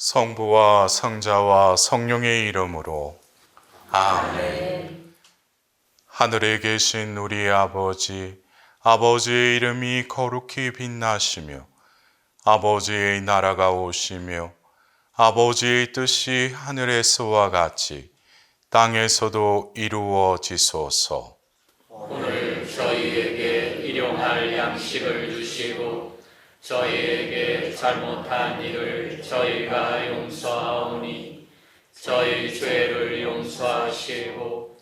성부와 성자와 성령의 이름으로 아멘. 하늘에 계신 우리 아버지, 아버지의 이름이 거룩히 빛나시며 아버지의 나라가 오시며 아버지의 뜻이 하늘에서와 같이 땅에서도 이루어지소서. 오늘 저희에게 일용할 양식을 주시고 저희에게 잘못한 일을 저희가 용서하오니 저희 죄를 용서하시고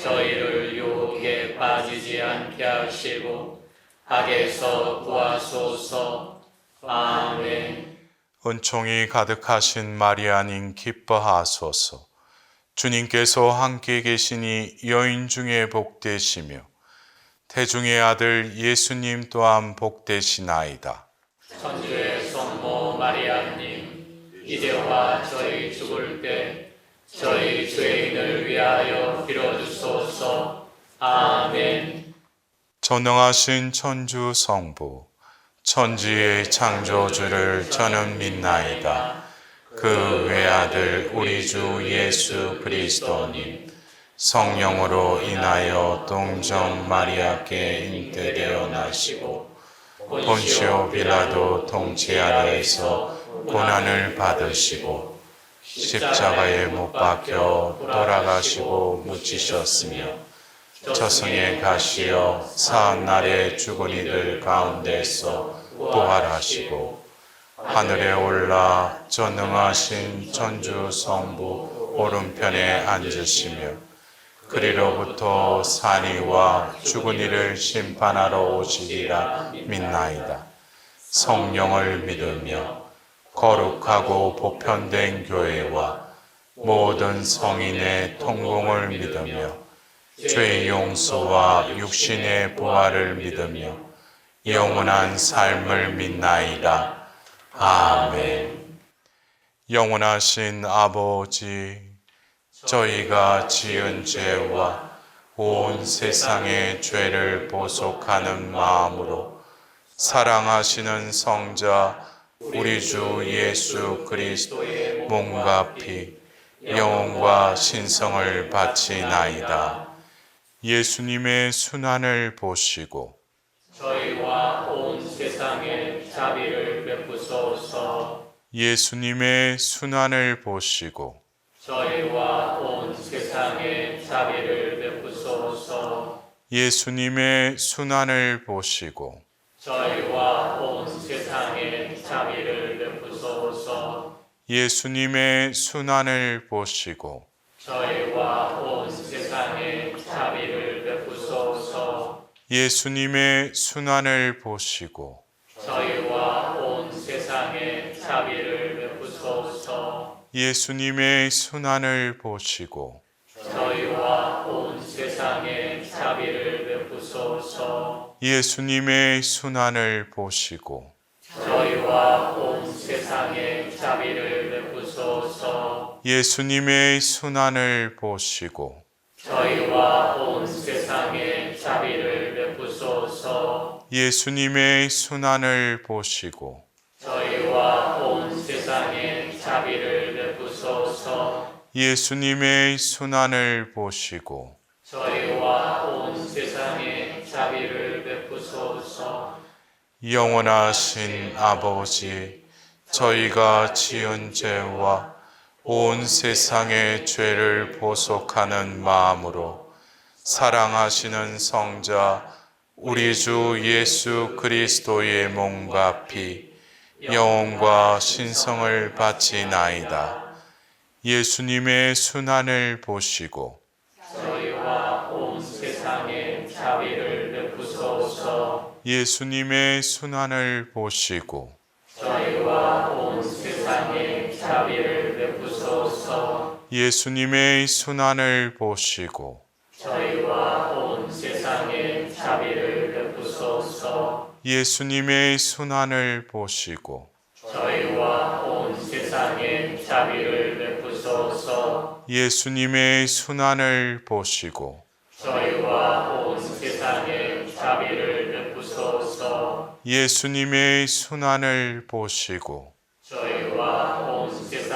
저희를 유혹에 빠지지 않게 하시고 악에서 구하소서. 아멘. 은총이 가득하신 마리아님 기뻐하소서. 주님께서 함께 계시니 여인 중에 복되시며 태중의 아들 예수님 또한 복되시나이다. 천주의 성모 마리아님, 이제와 저희 죽을 때 저희 죄인을 위하여 빌어주소서. 아멘. 전능하신 천주 성부, 천지의 창조주를 저는 믿나이다. 그 외아들 우리 주 예수 그리스도님, 성령으로 인하여 동정 마리아께 잉태되어 나시고 본시오 빌라도 통치 아래에서 고난을 받으시고 십자가에 못 박혀 돌아가시고 묻히셨으며 저승에 가시어 사한날에 죽은 이들 가운데서 부활하시고 하늘에 올라 전능하신 천주 성부 오른편에 앉으시며 그리로부터 산이와 죽은 이를 심판하러 오시리라 믿나이다. 성령을 믿으며 거룩하고 보편된 교회와 모든 성인의 통공을 믿으며 죄의 용서와 육신의 부활을 믿으며 영원한 삶을 믿나이다. 아멘. 영원하신 아버지, 저희가 지은 죄와 온 세상의 죄를 보속하는 마음으로 사랑하시는 성자 우리 주 예수 그리스도의 몸과 피, 영혼과 신성을 바치나이다. 예수님의 순환을 보시고 저희와 온 세상에 자비를 베푸소서. 예수님의 순환을 보시고 저희와 온 세상에 자비를 베푸소서. 예수님의 순환을 보시고 저희와 온 세상에 자비를 베푸소서. 예수님의 순환을 보시고 저희와 온 세상에 자비를 베푸소서. 예수님의 순환을 보시고 저희와 온 세상에 자비를 베푸소서. 예수님의 순환을 보시고 저희와 온 세상에 자비를 베푸소서. 예수님의 순환을 보시고 저희와 온 세상에 자비를 베푸소서. 예수님의 순환을 보시고 저희와 온 세상에 자비를 베푸소서. 예수님의 순환을 보시고 저희와 온 세상에 자비를 베푸소서. 예수님의 순환을 보시고 저희와 온 세상에 자비를 베푸소서. 영원하신 아버지, 저희가 지은 죄와 온 세상의 죄를 보속하는 마음으로 사랑하시는 성자 우리 주 예수 그리스도의 몸과 피, 영혼과 신성을 바치나이다. 예수님의 순환을 보시고 저희와 온 세상에 자비를 베푸소서. 예수님의 순환을 보시고 저희와 온 세상에 자비를 베푸소서. 예수님의 순환을 보시고 저희와 온 세상에 자비를 베푸소서. 예수님의 순환을 보시고 저희와 온 세상에 자비를 베푸소서. 예수님의 순환을 보시고 저희와 온 세상에 자비를 베푸소서. 예수님의 순환을 보시고 저희와 온 세상에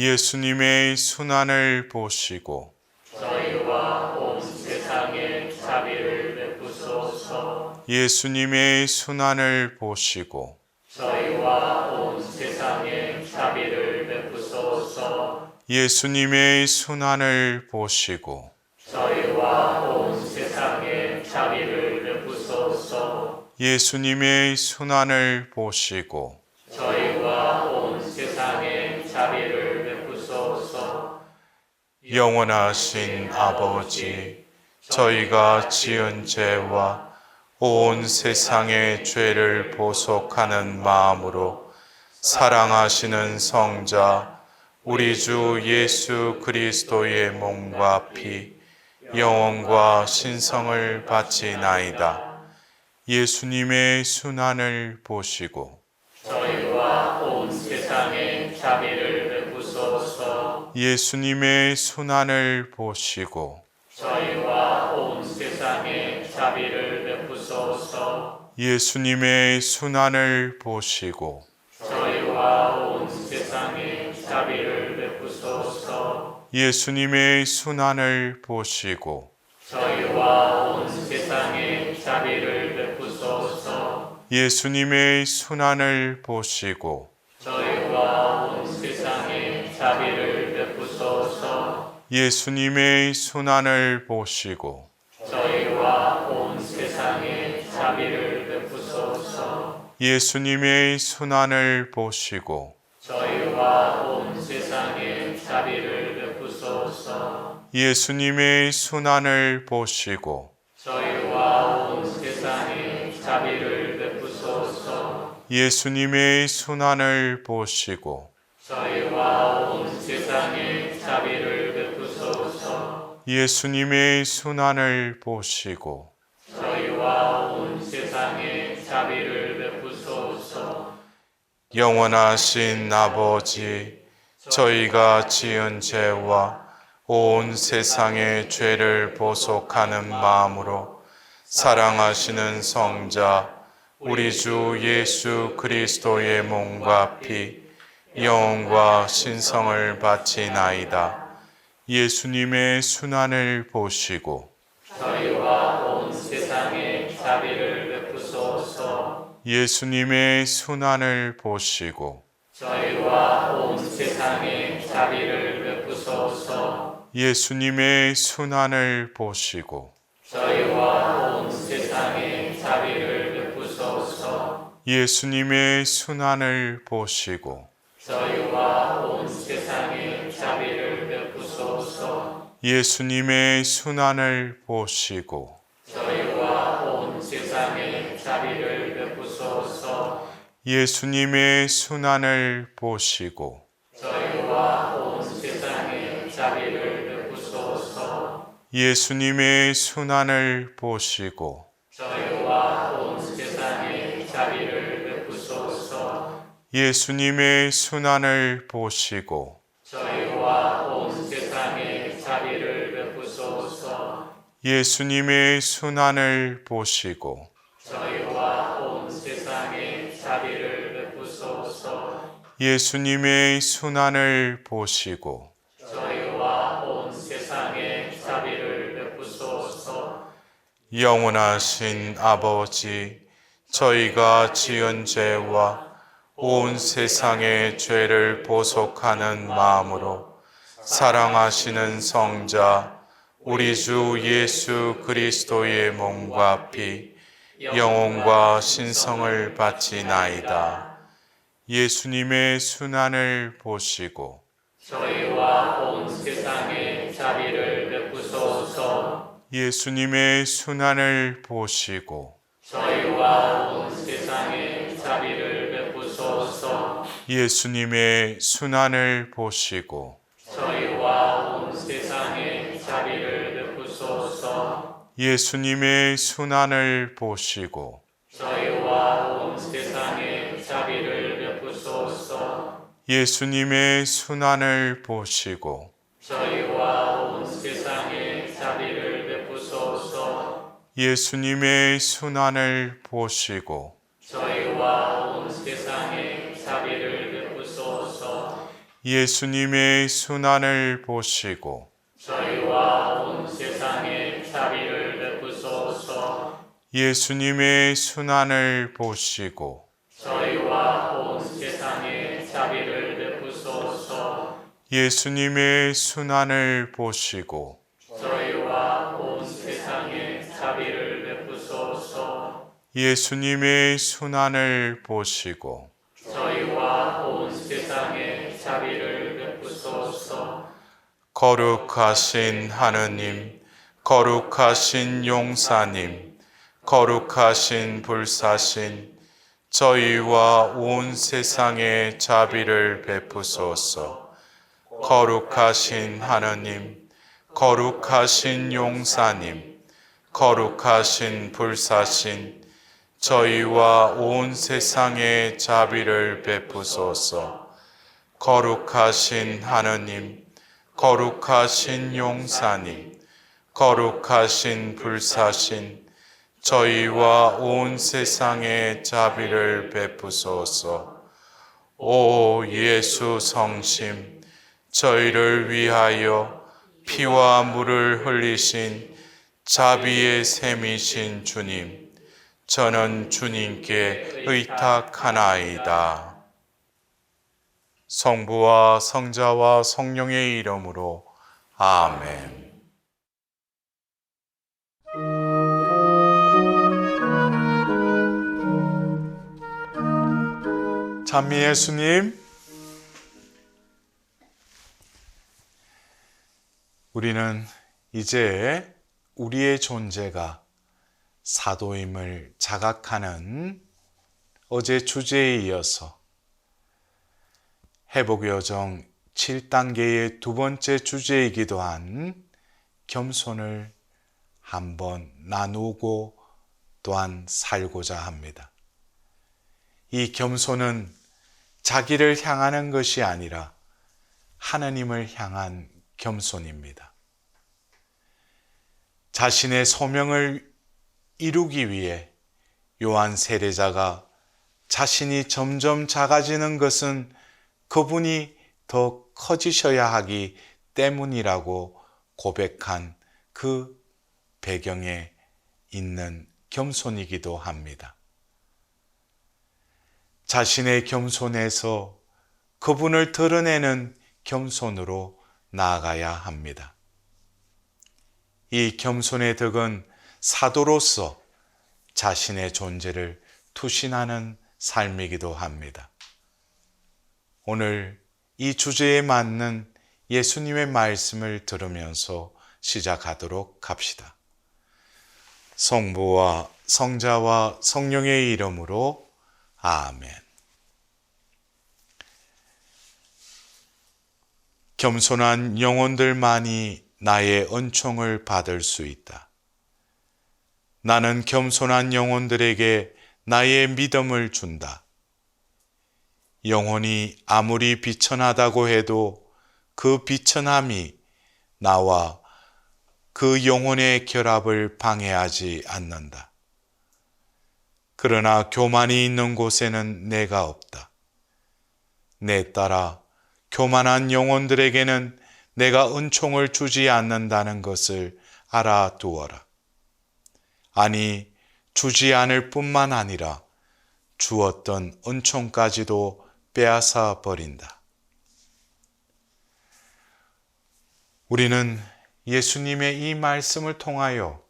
예수님의 순환을 보시고 저희와 온 세상에 자비를 베푸소서. 예수님의 순환을 보시고 저희와 온 세상에 자비를 베푸소서. 예수님의 순환을 보시고 저희와 온 세상에 자비를 베푸소서. 예수님의 순환을 보시고 저희와 온 세상에 자비를 베푸소서. 영원하신 아버지, 저희가 지은 죄와 온 세상의 죄를 보속하는 마음으로 사랑하시는 성자 우리 주 예수 그리스도의 몸과 피, 영혼과 신성을 바치나이다. 예수님의 순환을 보시고 저희와 온 세상에 자비를 베푸소서. 예수님의 순환을 보시고 저희와 온 세상에 자비를 베푸소서. 예수님의 순환을 보시고 저희와 온 세상에 자비를 베푸소서. 예수님의 순환을 보시고 저희와 온 세상에 자비를 베푸소서. 예수님의 순환을 보시고 저희와 온 세상에 자비를 베푸소서. 예수님의 순환을 보시고 저희와 온 세상에 자비를 베푸소서. 예수님의 순환을 보시고 저희와 온 세상에 자비를 베푸소서. 예수님의 순환을 보시고 저희와 온 세상에 자비를 베푸소서. 예수님의 순환을 보시고 저희와 온 세상에 자비를 베푸소서. 예수님의 순환을 보시고 저희와 온 세상에 자비를 베푸소서. 영원하신 아버지, 저희가 지은 죄와 온 세상의 죄를 보속하는 마음으로 사랑하시는 성자 우리 주 예수 그리스도의 몸과 피, 영혼과 신성을 바치나이다. 예수님의 순환을 보시고 저희와 온 세상에 자비를 베푸소서. 예수님의 순환을 보시고 저희와 온 세상에 자비를 베푸소서. 예수님의 순환을 보시고 저희와 온 세상에 자비를 베푸소서. 예수님의 순환을 보시고 저희와 온 세상에 자비를 베푸소서. 예수님의 순환을 보시고 저희와 온 세상에 자비를 베푸소서. 예수님의 순환을 보시고 저희와 온 세상에 자비를 베푸소서. 예수님의 순환을 보시고 저희와 온 세상에 자비를 베푸소서. 예수님의 순환을 보시고 저희와 온 세상에 자비를 베푸소서. 예수님의 순환을 보시고 저희와 온 세상에 자비를 베푸소서. 예수님의 순환을 보시고 저희와 온 세상에 자비를 베푸소서. 영원하신 아버지, 저희가 지은 죄와 온 세상의 죄를 보속하는 마음으로 사랑하시는 성자 우리 주 예수 그리스도의 몸과 피, 영혼과 신성을 바치나이다. 예수님의 순환을 보시고 저희와 온 세상에 자비를 베푸소서. 예수님의 순환을 보시고 저희와 온 세상에 자비를 베푸소서. 예수님의 순환을 보시고 저희와 온 세상에 자비를 베푸소서. 예수님의 순환을 보시고 저희와 온 세상에 자비를 베푸소서. 예수님의 순환을 보시고 저희와 온 세상에 자비를 베푸소서. 예수님의 순환을 보시고 저희와 온 세상에 자비를 베푸소서. 예수님의 순환을 보시고 저희와 온 세상에 자비를 베푸소서. 예수님의 순환을 보시고 저희와 온 세상에 자비를 베푸소서. 예수님의 순환을 보시고 저희와 온 세상에 자비를 베푸소서. 예수님의 순환을 보시고 저희와 온 세상에 자비를 베푸소서. 거룩하신 하느님, 거룩하신 용사님, 거룩하신 불사신, 저희와 온 세상에 자비를 베푸소서. 거룩하신 하느님, 거룩하신 용사님, 거룩하신 불사신, 저희와 온 세상에 자비를 베푸소서. 거룩하신 하느님, 거룩하신 용사님, 거룩하신 불사신, 저희와 온 세상에 자비를 베푸소서. 오 예수 성심, 저희를 위하여 피와 물을 흘리신 자비의 샘이신 주님, 저는 주님께 의탁하나이다. 성부와 성자와 성령의 이름으로 아멘. 찬미 예수님, 우리는 이제 우리의 존재가 사도임을 자각하는 어제 주제에 이어서 회복여정 7단계의 두 번째 주제이기도 한 겸손을 한번 나누고 또한 살고자 합니다. 이 겸손은 자기를 향하는 것이 아니라 하나님을 향한 겸손입니다. 자신의 소명을 이루기 위해 요한 세례자가 자신이 점점 작아지는 것은 그분이 더 커지셔야 하기 때문이라고 고백한 그 배경에 있는 겸손이기도 합니다. 자신의 겸손에서 그분을 드러내는 겸손으로 나아가야 합니다. 이 겸손의 덕은 사도로서 자신의 존재를 투신하는 삶이기도 합니다. 오늘 이 주제에 맞는 예수님의 말씀을 들으면서 시작하도록 합시다. 성부와 성자와 성령의 이름으로 아멘. 겸손한 영혼들만이 나의 은총을 받을 수 있다. 나는 겸손한 영혼들에게 나의 믿음을 준다. 영혼이 아무리 비천하다고 해도 그 비천함이 나와 그 영혼의 결합을 방해하지 않는다. 그러나 교만이 있는 곳에는 내가 없다. 내 따라 교만한 영혼들에게는 내가 은총을 주지 않는다는 것을 알아두어라. 아니, 주지 않을 뿐만 아니라 주었던 은총까지도 빼앗아 버린다. 우리는 예수님의 이 말씀을 통하여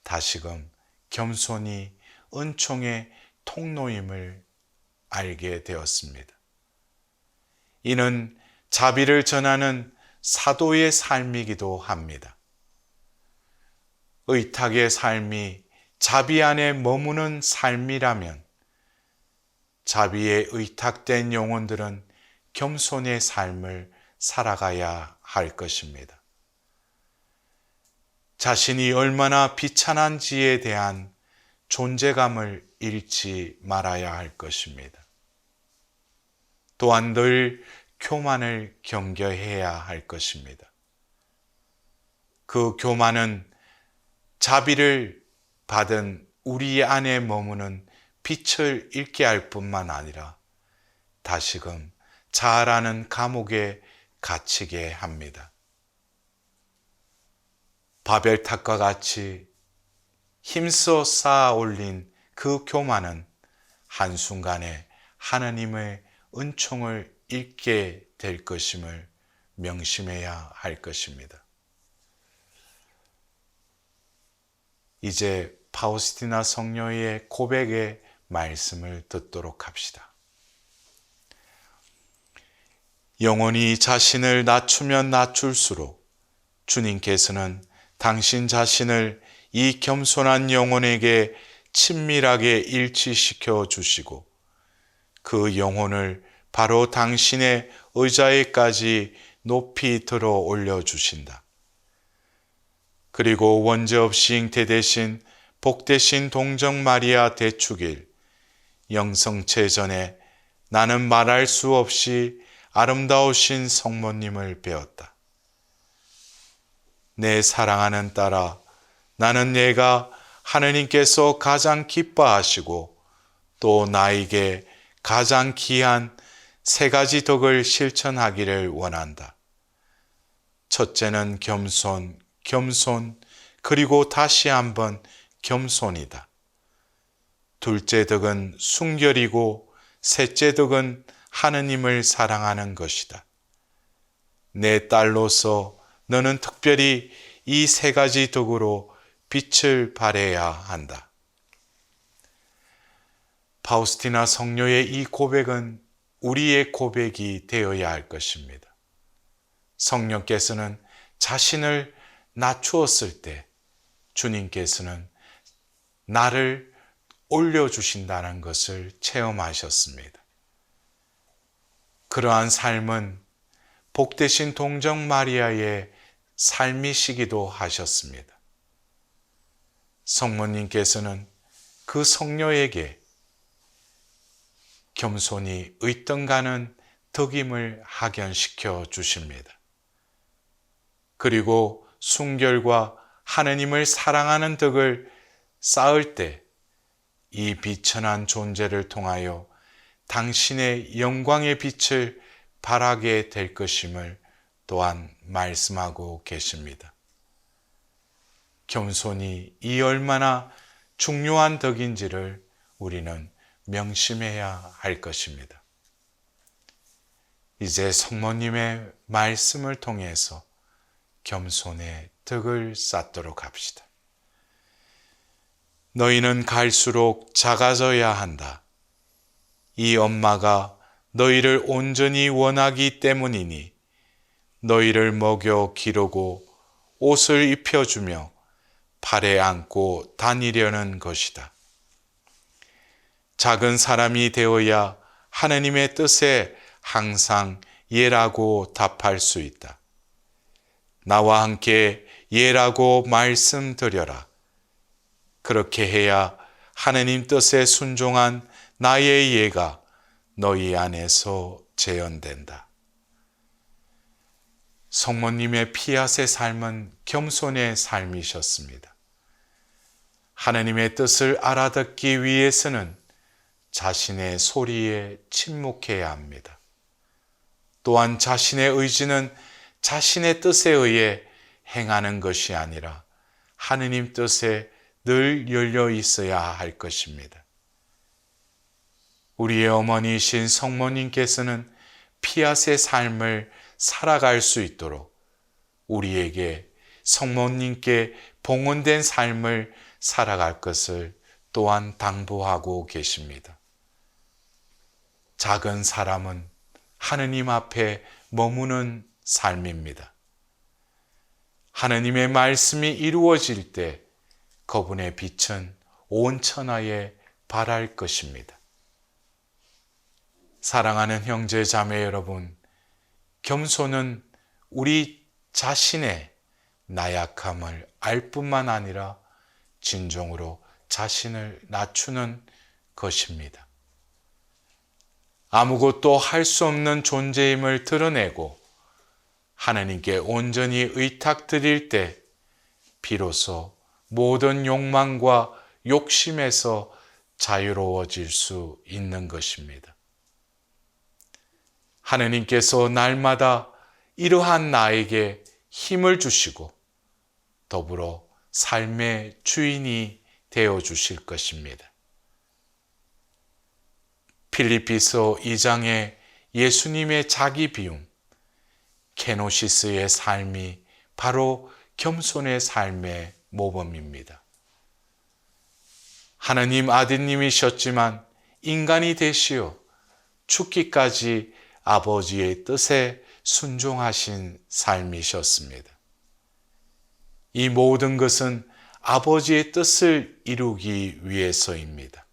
다시금 겸손히 은총의 통로임을 알게 되었습니다. 이는 자비를 전하는 사도의 삶이기도 합니다. 의탁의 삶이 자비 안에 머무는 삶이라면 자비에 의탁된 영혼들은 겸손의 삶을 살아가야 할 것입니다. 자신이 얼마나 비천한지에 대한 존재감을 잃지 말아야 할 것입니다. 또한 늘 교만을 경계해야 할 것입니다. 그 교만은 자비를 받은 우리 안에 머무는 빛을 잃게 할 뿐만 아니라 다시금 자아라는 감옥에 갇히게 합니다. 바벨탑과 같이 힘써 쌓아 올린 그 교만은 한순간에 하나님의 은총을 잃게 될 것임을 명심해야 할 것입니다. 이제 파우스티나 성녀의 고백의 말씀을 듣도록 합시다. 영혼이 자신을 낮추면 낮출수록 주님께서는 당신 자신을 이 겸손한 영혼에게 친밀하게 일치시켜 주시고 그 영혼을 바로 당신의 의자에까지 높이 들어 올려 주신다. 그리고 원죄 없이 잉태되신 복되신 동정 마리아 대축일 영성체 전에 나는 말할 수 없이 아름다우신 성모님을 배웠다. 내 사랑하는 딸아, 나는 내가 하느님께서 가장 기뻐하시고 또 나에게 가장 귀한 3가지 덕을 실천하기를 원한다. 첫째는 겸손, 그리고 다시 한번 겸손이다. 둘째 덕은 순결이고 셋째 덕은 하느님을 사랑하는 것이다. 내 딸로서 너는 특별히 이 3가지 덕으로 빛을 발해야 한다. 파우스티나 성녀의 이 고백은 우리의 고백이 되어야 할 것입니다. 성령께서는 자신을 낮추었을 때 주님께서는 나를 올려주신다는 것을 체험하셨습니다. 그러한 삶은 복되신 동정 마리아의 삶이시기도 하셨습니다. 성모님께서는 그 성녀에게 겸손히 의등가는 덕임을 학연시켜 주십니다. 그리고 순결과 하느님을 사랑하는 덕을 쌓을 때 이 비천한 존재를 통하여 당신의 영광의 빛을 발하게 될 것임을 또한 말씀하고 계십니다. 겸손이 이 얼마나 중요한 덕인지를 우리는 명심해야 할 것입니다. 이제 성모님의 말씀을 통해서 겸손의 덕을 쌓도록 합시다. 너희는 갈수록 작아져야 한다. 이 엄마가 너희를 온전히 원하기 때문이니 너희를 먹여 기르고 옷을 입혀주며 발에 안고 다니려는 것이다. 작은 사람이 되어야 하느님의 뜻에 항상 예라고 답할 수 있다. 나와 함께 예라고 말씀드려라. 그렇게 해야 하느님 뜻에 순종한 나의 예가 너희 안에서 재현된다. 성모님의 피앗의 삶은 겸손의 삶이셨습니다. 하느님의 뜻을 알아듣기 위해서는 자신의 소리에 침묵해야 합니다. 또한 자신의 의지는 자신의 뜻에 의해 행하는 것이 아니라 하느님 뜻에 늘 열려 있어야 할 것입니다. 우리의 어머니이신 성모님께서는 피앗의 삶을 살아갈 수 있도록 우리에게 성모님께 봉헌된 삶을 살아갈 것을 또한 당부하고 계십니다. 작은 사람은 하느님 앞에 머무는 삶입니다. 하느님의 말씀이 이루어질 때 그분의 빛은 온 천하에 발할 것입니다. 사랑하는 형제 자매 여러분, 겸손은 우리 자신의 나약함을 알 뿐만 아니라 진정으로 자신을 낮추는 것입니다. 아무것도 할 수 없는 존재임을 드러내고 하나님께 온전히 의탁드릴 때 비로소 모든 욕망과 욕심에서 자유로워질 수 있는 것입니다. 하느님께서 날마다 이러한 나에게 힘을 주시고 더불어 삶의 주인이 되어 주실 것입니다. 필리피서 2장의 예수님의 자기 비움, 케노시스의 삶이 바로 겸손의 삶의 모범입니다. 하나님 아드님이셨지만 인간이 되시어 죽기까지 아버지의 뜻에 순종하신 삶이셨습니다. 이 모든 것은 아버지의 뜻을 이루기 위해서입니다.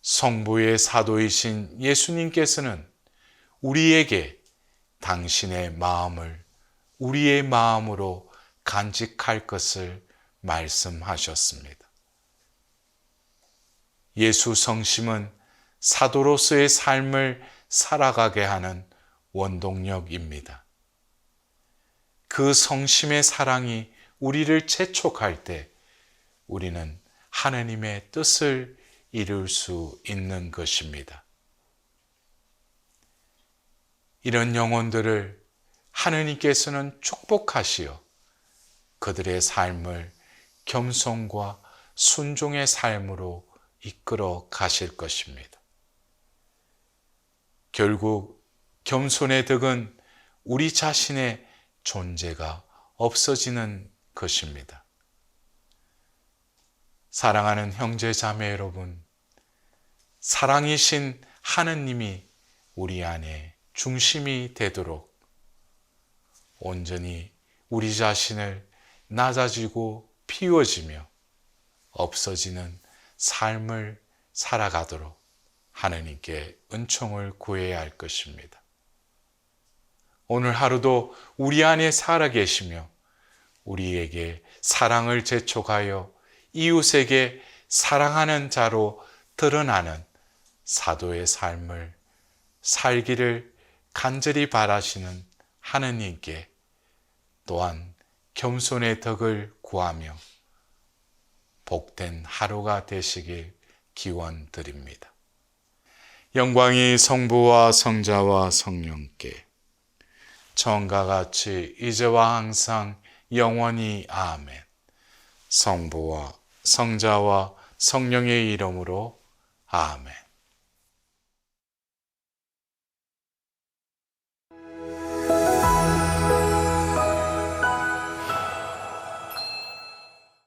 성부의 사도이신 예수님께서는 우리에게 당신의 마음을 우리의 마음으로 간직할 것을 말씀하셨습니다. 예수 성심은 사도로서의 삶을 살아가게 하는 원동력입니다. 그 성심의 사랑이 우리를 재촉할 때 우리는 하나님의 뜻을 이룰 수 있는 것입니다. 이런 영혼들을 하느님께서는 축복하시어 그들의 삶을 겸손과 순종의 삶으로 이끌어 가실 것입니다. 결국 겸손의 덕은 우리 자신의 존재가 없어지는 것입니다. 사랑하는 형제 자매 여러분, 사랑이신 하느님이 우리 안에 중심이 되도록 온전히 우리 자신을 낮아지고 피워지며 없어지는 삶을 살아가도록 하느님께 은총을 구해야 할 것입니다. 오늘 하루도 우리 안에 살아계시며 우리에게 사랑을 재촉하여 이웃에게 사랑하는 자로 드러나는 사도의 삶을 살기를 간절히 바라시는 하느님께 또한 겸손의 덕을 구하며 복된 하루가 되시길 기원드립니다. 영광이 성부와 성자와 성령께 처음과 같이 이제와 항상 영원히 아멘. 성부와 성자와 성령의 이름으로 아멘.